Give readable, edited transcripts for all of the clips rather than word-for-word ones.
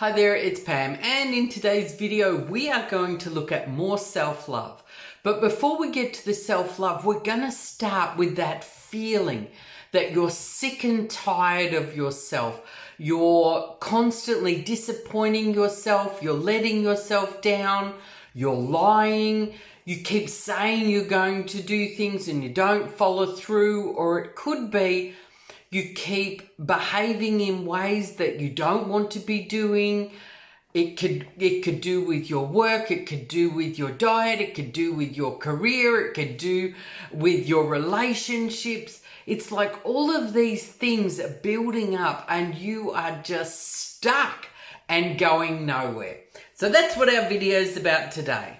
Hi there, it's Pam, and in today's video we are going to look at more self-love. But before we get to the self-love, we're going to start with that feeling that you're sick and tired of yourself. You're constantly disappointing yourself, you're letting yourself down, you're lying, you keep saying you're going to do things and you don't follow through, or it could be you keep behaving in ways that you don't want to be doing. It could do with your work, it could do with your diet, it could do with your career, it could do with your relationships. It's like all of these things are building up and you are just stuck and going nowhere. So that's what our video is about today.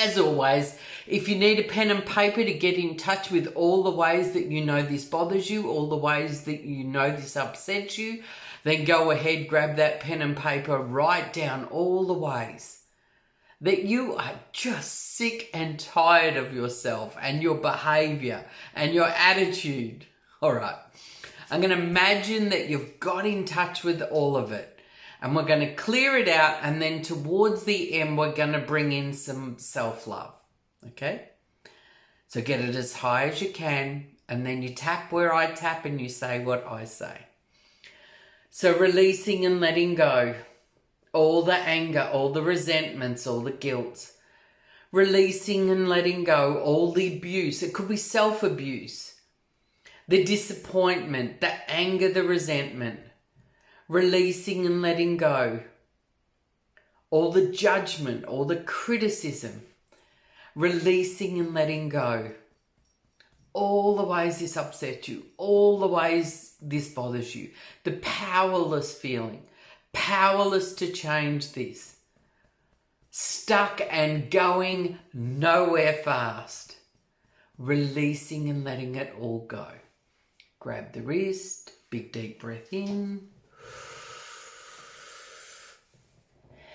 As always, if you need a pen and paper to get in touch with all the ways that you know this bothers you, all the ways that you know this upsets you, then go ahead, grab that pen and paper, write down all the ways that you are just sick and tired of yourself and your behavior and your attitude. All right, I'm going to imagine that you've got in touch with all of it. And we're going to clear it out, and then towards the end, we're going to bring in some self-love, okay? So get it as high as you can, and then you tap where I tap and you say what I say. So releasing and letting go, all the anger, all the resentments, all the guilt. Releasing and letting go, all the abuse. It could be self-abuse, the disappointment, the anger, the resentment. Releasing and letting go, all the judgment, all the criticism. Releasing and letting go, all the ways this upsets you, all the ways this bothers you. The powerless feeling, powerless to change this. Stuck and going nowhere fast. Releasing and letting it all go. Grab the wrist, big deep breath in.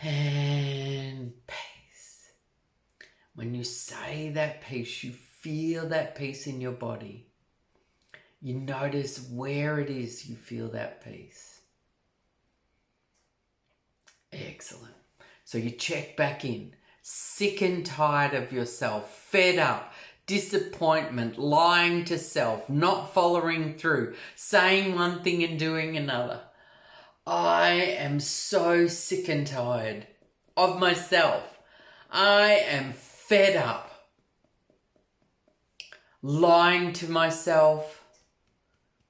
And peace. When you say that peace, you feel that peace in your body. You notice where it is you feel that peace. Excellent. So you check back in. Sick and tired of yourself, fed up, disappointment, lying to self, not following through, saying one thing and doing another. I am so sick and tired of myself. I am fed up. Lying to myself,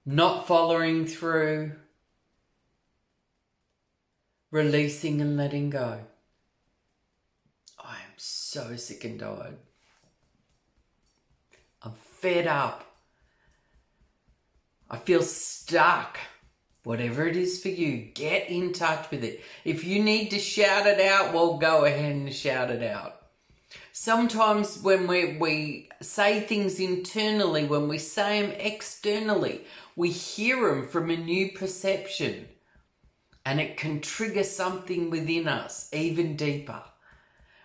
not following through, releasing and letting go. I am so sick and tired. I'm fed up. I feel stuck. Whatever it is for you, get in touch with it. If you need to shout it out, well, go ahead and shout it out. Sometimes when we say things internally, when we say them externally, we hear them from a new perception. And it can trigger something within us even deeper.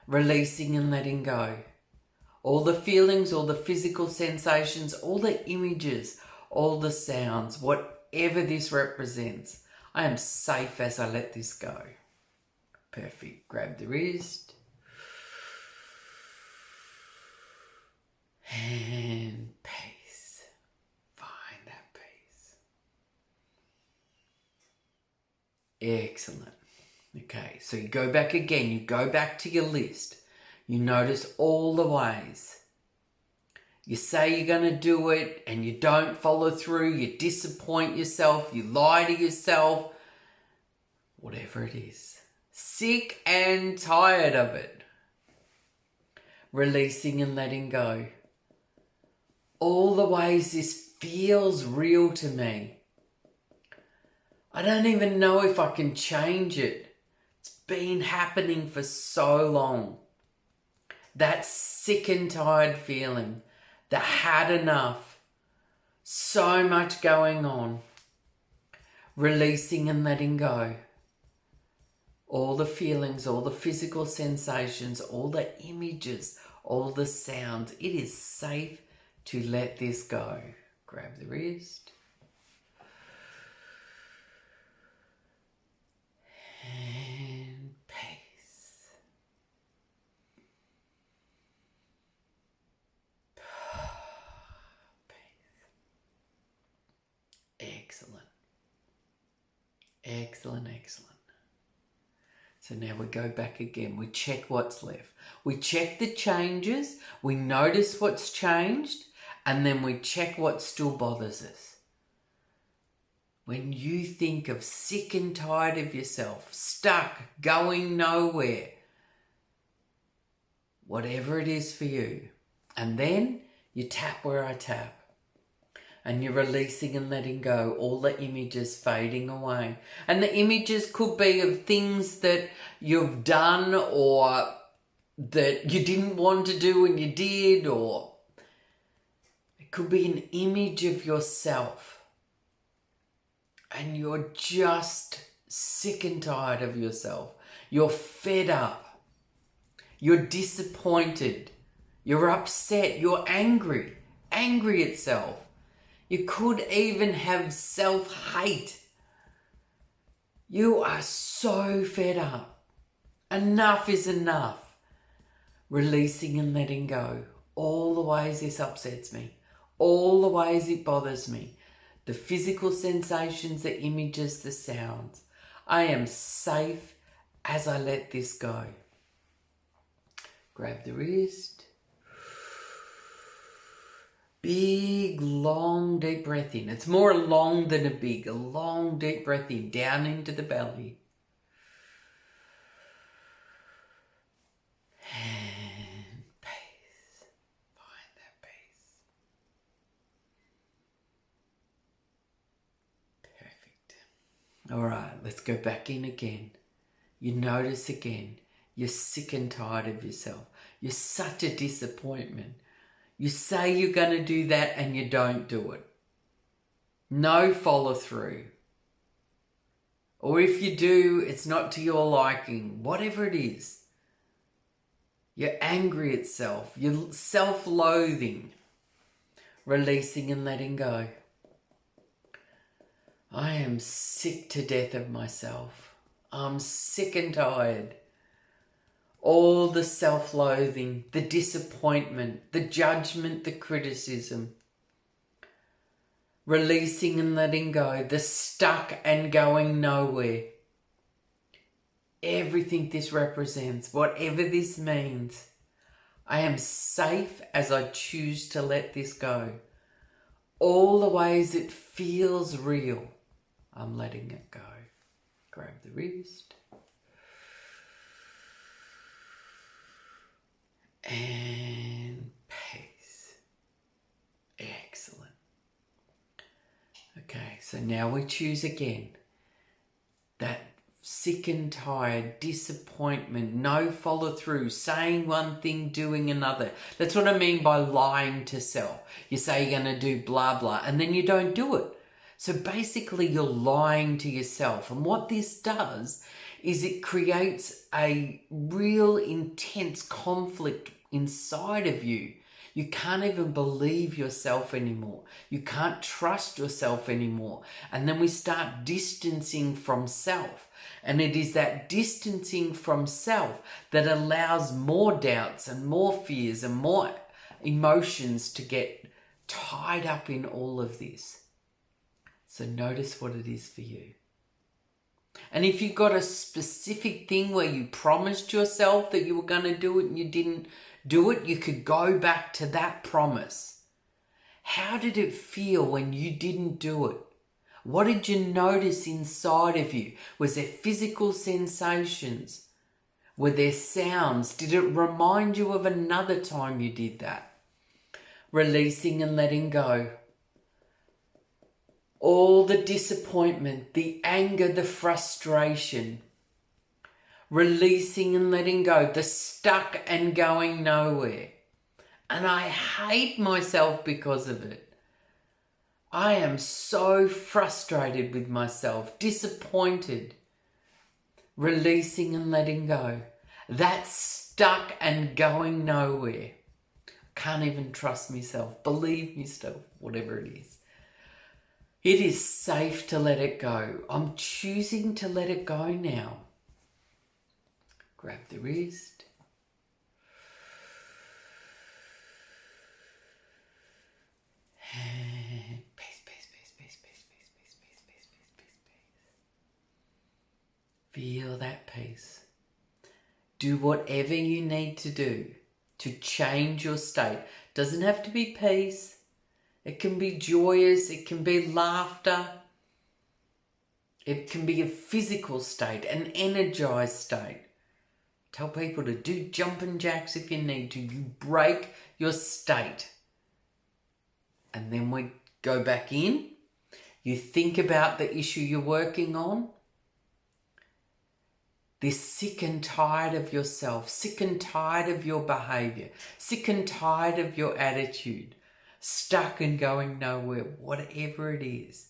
Releasing and letting go. All the feelings, all the physical sensations, all the images, all the sounds, whatever this represents. I am safe as I let this go. Perfect. Grab the wrist. And peace. Find that peace. Excellent. Okay, so you go back again. You go back to your list. You notice all the ways. You say you're going to do it and you don't follow through. You disappoint yourself. You lie to yourself. Whatever it is. Sick and tired of it. Releasing and letting go. All the ways this feels real to me. I don't even know if I can change it. It's been happening for so long. That sick and tired feeling. That had enough. So much going on. Releasing and letting go. All the feelings, all the physical sensations, all the images, all the sounds. It is safe to let this go. Grab the wrist. Excellent, excellent. So now we go back again. We check what's left. We check the changes. We notice what's changed. And then we check what still bothers us. When you think of sick and tired of yourself, stuck, going nowhere, whatever it is for you, and then you tap where I tap. And you're releasing and letting go, all the images fading away. And the images could be of things that you've done or that you didn't want to do and you did, or it could be an image of yourself. And you're just sick and tired of yourself. You're fed up. You're disappointed. You're upset. You're angry. Angry at self. You could even have self-hate. You are so fed up. Enough is enough. Releasing and letting go. All the ways this upsets me. All the ways it bothers me. The physical sensations, the images, the sounds. I am safe as I let this go. Grab the wrist. Big, long, deep breath in. It's more a long than a big. A long, deep breath in, down into the belly. And peace. Find that peace. Perfect. All right, let's go back in again. You notice again. You're sick and tired of yourself. You're such a disappointment. You say you're going to do that and you don't do it. No follow through. Or if you do, it's not to your liking. Whatever it is. You're angry at self. You're self-loathing. Releasing and letting go. I am sick to death of myself. I'm sick and tired. All the self-loathing, the disappointment, the judgment, the criticism. Releasing and letting go, the stuck and going nowhere. Everything this represents, whatever this means. I am safe as I choose to let this go. All the ways it feels real, I'm letting it go. Grab the wrist. And peace. Excellent. Okay, so now we choose again. That sick and tired, disappointment, no follow through, saying one thing, doing another. That's what I mean by lying to self. You say you're going to do blah, blah, and then you don't do it. So basically you're lying to yourself. And what this does is it creates a real intense conflict inside of you. You can't even believe yourself anymore. You can't trust yourself anymore. And then we start distancing from self. And it is that distancing from self that allows more doubts and more fears and more emotions to get tied up in all of this. So notice what it is for you. And if you got a specific thing where you promised yourself that you were going to do it and you didn't do it, you could go back to that promise. How did it feel when you didn't do it? What did you notice inside of you? Was there physical sensations? Were there sounds? Did it remind you of another time you did that? Releasing and letting go. All the disappointment, the anger, the frustration. Releasing and letting go, the stuck and going nowhere. And I hate myself because of it. I am so frustrated with myself, disappointed. Releasing and letting go. That's stuck and going nowhere. Can't even trust myself, believe myself, whatever it is. It is safe to let it go. I'm choosing to let it go now. Grab the wrist. And peace, peace, peace, peace, peace, peace, peace, peace, peace, peace, peace, peace. Feel that peace. Do whatever you need to do to change your state. Doesn't have to be peace. It can be joyous. It can be laughter. It can be a physical state, an energized state. Tell people to do jumping jacks if you need to. You break your state. And then we go back in. You think about the issue you're working on. This sick and tired of yourself, sick and tired of your behaviour, sick and tired of your attitude, stuck and going nowhere, whatever it is.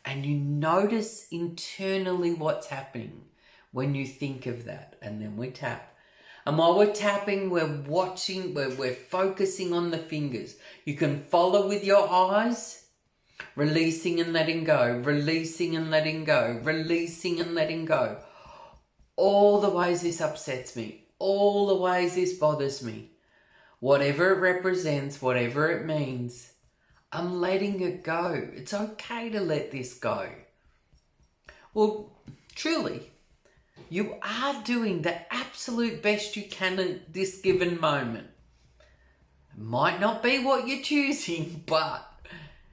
And you notice internally what's happening when you think of that. And then we tap. And while we're tapping, we're watching, we're focusing on the fingers. You can follow with your eyes, releasing and letting go, releasing and letting go, releasing and letting go. All the ways this upsets me, all the ways this bothers me, whatever it represents, whatever it means, I'm letting it go. It's okay to let this go. Well, truly, you are doing the absolute best you can at this given moment. It might not be what you're choosing, but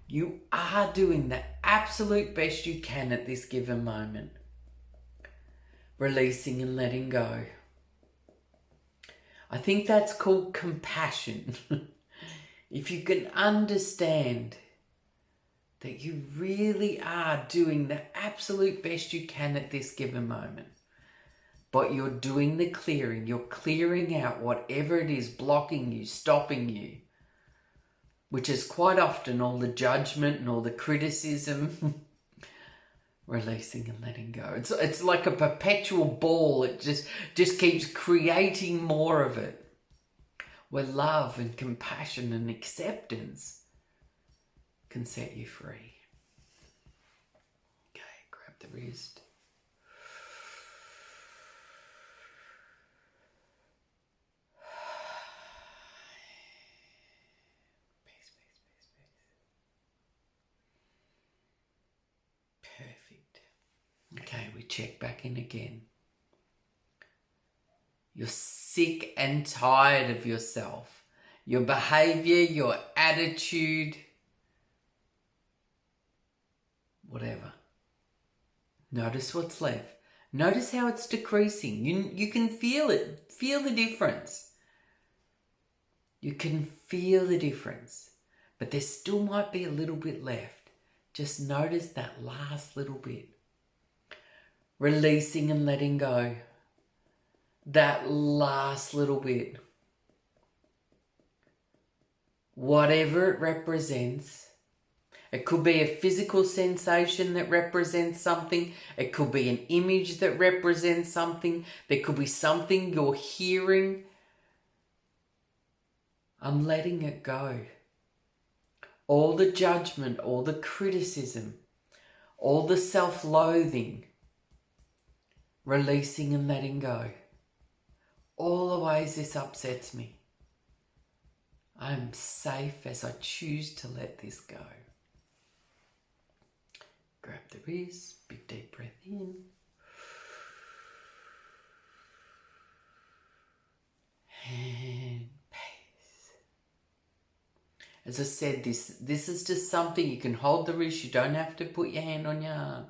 you are doing the absolute best you can at this given moment. Releasing and letting go. I think that's called compassion. If you can understand that you really are doing the absolute best you can at this given moment, but you're doing the clearing, you're clearing out whatever it is blocking you, stopping you, which is quite often all the judgment and all the criticism. Releasing and letting go. It's like a perpetual ball. It just keeps creating more of it. Where love and compassion and acceptance can set you free. Okay, grab the wrist. Peace, peace, peace, peace. Perfect. Okay, we check back in again. You're sick and tired of yourself, your behavior, your attitude, whatever. Notice what's left. Notice how it's decreasing. You can feel it. Feel the difference. You can feel the difference. But there still might be a little bit left. Just notice that last little bit. Releasing and letting go. That last little bit. Whatever it represents. It could be a physical sensation that represents something. It could be an image that represents something. There could be something you're hearing. I'm letting it go. All the judgment, all the criticism, all the self-loathing. Releasing and letting go. All the ways this upsets me. I'm safe as I choose to let this go. Grab the wrist, big deep breath in. And peace. As I said, this is just something you can hold the wrist. You don't have to put your hand on your heart.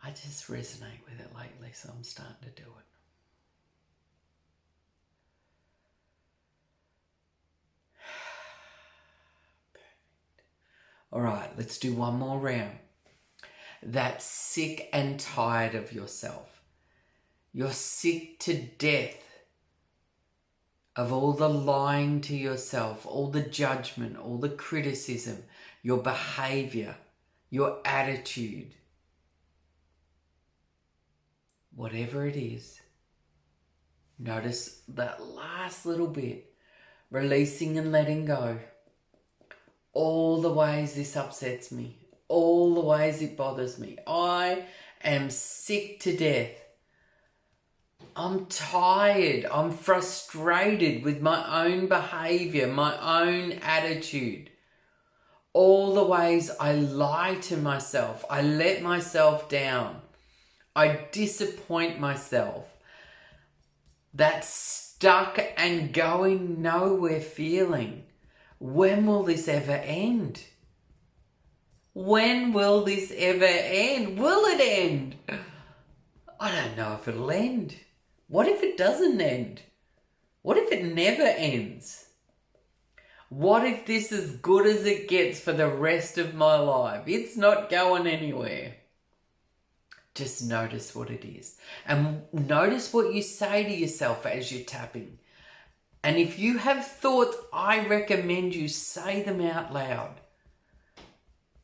I just resonate with it lately, so I'm starting to do it. All right, let's do one more round. That's sick and tired of yourself. You're sick to death of all the lying to yourself, all the judgment, all the criticism, your behavior, your attitude. Whatever it is, notice that last little bit, releasing and letting go. All the ways this upsets me, all the ways it bothers me. I am sick to death. I'm tired. I'm frustrated with my own behavior, my own attitude. All the ways I lie to myself. I let myself down. I disappoint myself. That stuck and going nowhere feeling. When will this ever end? When will this ever end? Will it end? I don't know if it'll end. What if it doesn't end? What if it never ends? What if this is as good as it gets for the rest of my life? It's not going anywhere. Just notice what it is. And notice what you say to yourself as you're tapping. And if you have thoughts, I recommend you say them out loud.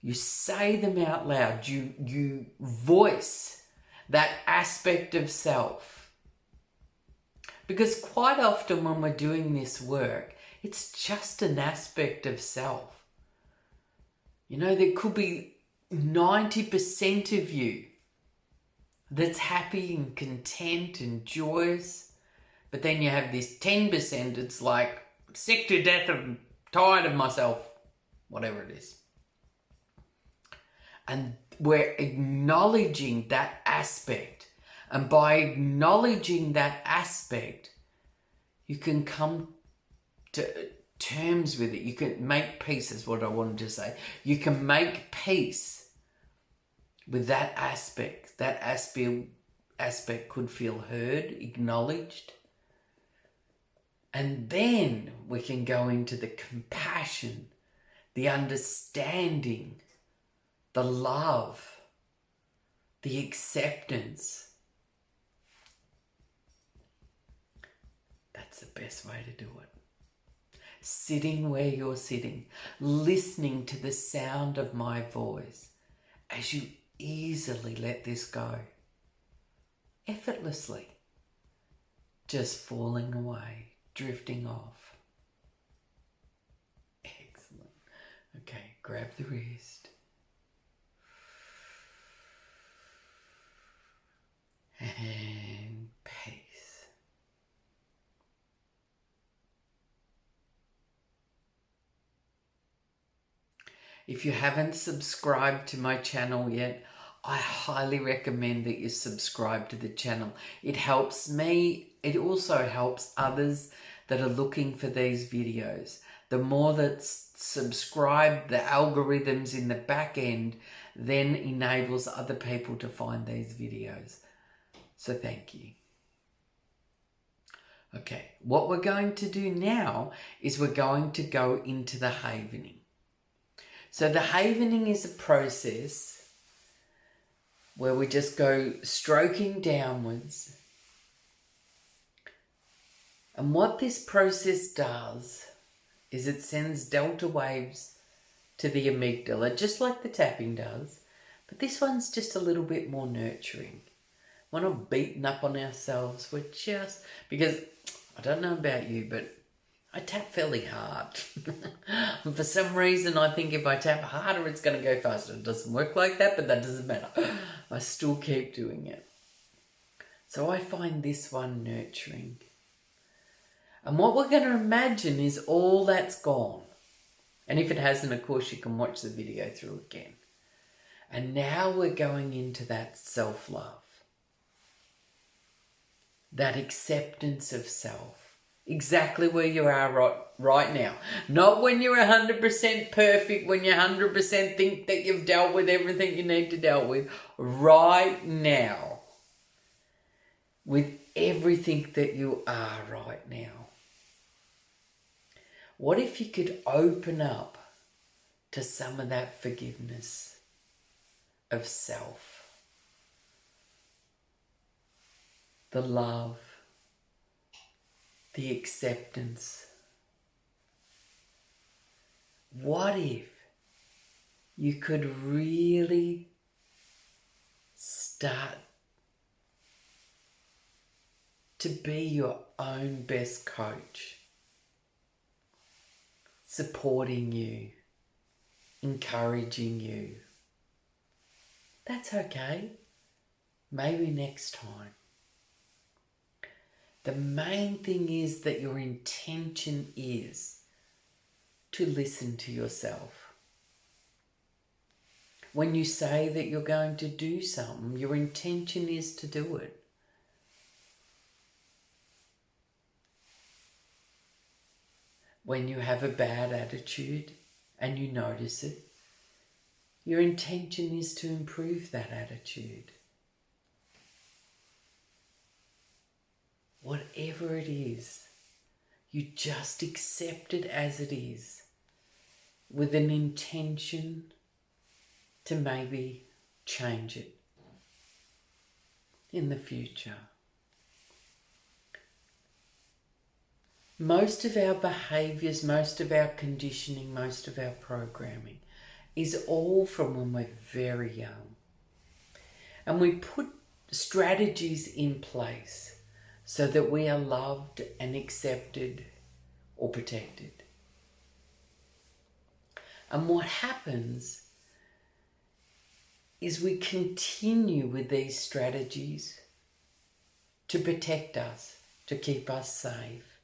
You say them out loud. You voice that aspect of self. Because quite often when we're doing this work, it's just an aspect of self. You know, there could be 90% of you that's happy and content and joyous. But then you have this 10%, it's like, sick to death, I'm tired of myself, whatever it is. And we're acknowledging that aspect. And by acknowledging that aspect, you can come to terms with it. You can make peace, is what I wanted to say. You can make peace with that aspect. That aspect could feel heard, acknowledged. And then we can go into the compassion, the understanding, the love, the acceptance. That's the best way to do it. Sitting where you're sitting, listening to the sound of my voice as you easily let this go. Effortlessly. Just falling away, drifting off. Excellent. Okay, grab the wrist. And peace. If you haven't subscribed to my channel yet, I highly recommend that you subscribe to the channel. It helps me. It also helps others that are looking for these videos. The more that subscribe, the algorithms in the back end then enables other people to find these videos. So thank you. Okay, what we're going to do now is we're going to go into the havening. So the havening is a process where we just go stroking downwards. And what this process does is it sends delta waves to the amygdala, just like the tapping does. But this one's just a little bit more nurturing. We're not beating up on ourselves. We're just, because I don't know about you, but I tap fairly hard. And for some reason, I think if I tap harder, it's going to go faster. It doesn't work like that, but that doesn't matter. I still keep doing it. So I find this one nurturing. And what we're going to imagine is all that's gone. And if it hasn't, of course, you can watch the video through again. And now we're going into that self-love. That acceptance of self. Exactly where you are right now. Not when you're 100% perfect, when you 100% think that you've dealt with everything you need to deal with. Right now. With everything that you are right now. What if you could open up to some of that forgiveness of self? The love. The acceptance. What if you could really start to be your own best coach, supporting you, encouraging you? That's okay. Maybe next time. The main thing is that your intention is to listen to yourself. When you say that you're going to do something, your intention is to do it. When you have a bad attitude and you notice it, your intention is to improve that attitude. Whatever it is, you just accept it as it is with an intention to maybe change it in the future. Most of our behaviours, most of our conditioning, most of our programming is all from when we're very young. And we put strategies in place so that we are loved and accepted or protected. And what happens is we continue with these strategies to protect us, to keep us safe.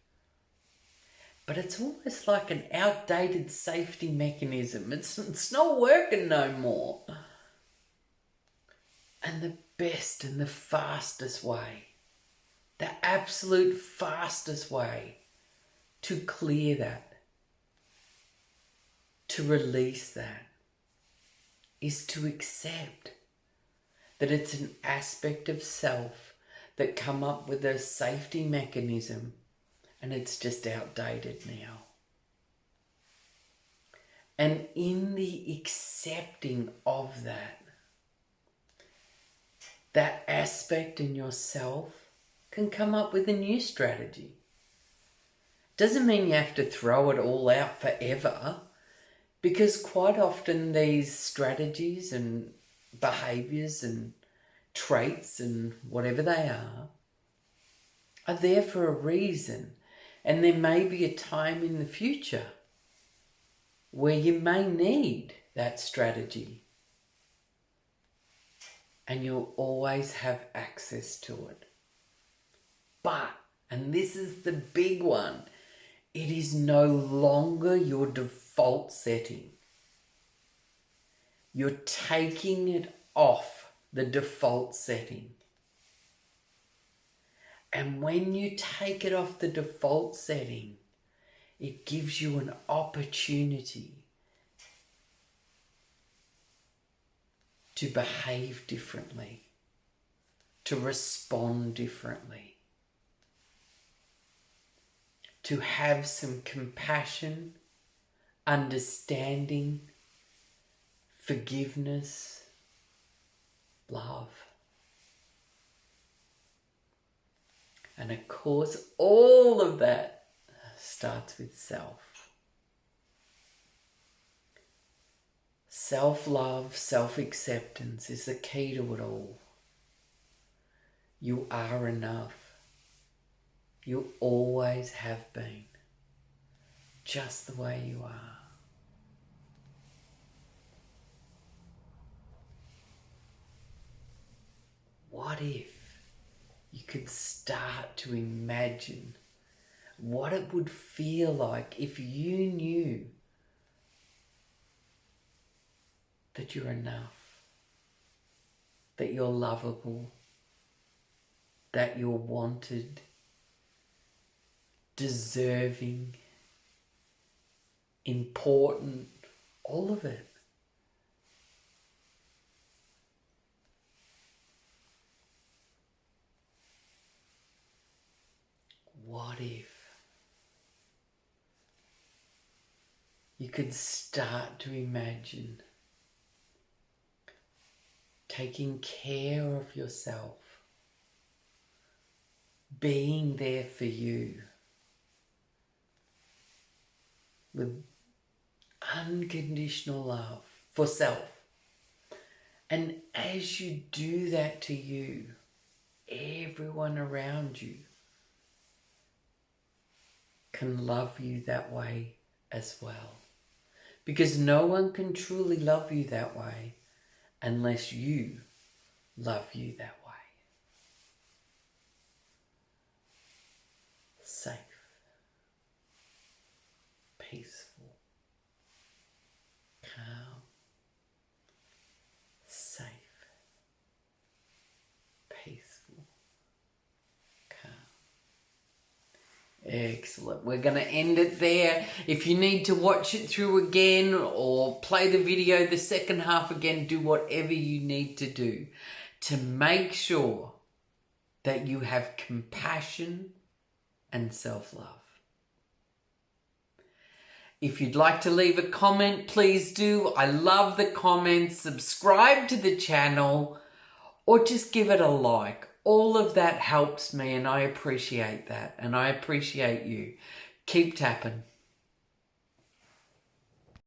But it's almost like an outdated safety mechanism. It's not working no more. And the best and the fastest way, the absolute fastest way to clear that, to release that, is to accept that it's an aspect of self that come up with a safety mechanism and it's just outdated now. And in the accepting of that aspect in yourself can come up with a new strategy. Doesn't mean you have to throw it all out forever, because quite often these strategies and behaviours and traits and whatever they are there for a reason. And there may be a time in the future where you may need that strategy. And you'll always have access to it. But, and this is the big one, it is no longer your default setting. You're taking it off the default setting. And when you take it off the default setting, it gives you an opportunity to behave differently, to respond differently, to have some compassion, understanding, forgiveness, love. And of course, all of that starts with self. Self-love, self-acceptance is the key to it all. You are enough. You always have been, just the way you are. What if you could start to imagine what it would feel like if you knew that you're enough, that you're lovable, that you're wanted, deserving, important, all of it. What if you could start to imagine taking care of yourself, being there for you with unconditional love for self. And as you do that to you, everyone around you can love you that way as well. Because no one can truly love you that way unless you love you that way. Safe, peaceful, calm, Excellent. We're going to end it there. If you need to watch it through again or play the video the second half again, do whatever you need to do to make sure that you have compassion and self-love. If you'd like to leave a comment, please do. I love the comments. Subscribe to the channel or just give it a like. All of that helps me and I appreciate that. And I appreciate you. Keep tapping.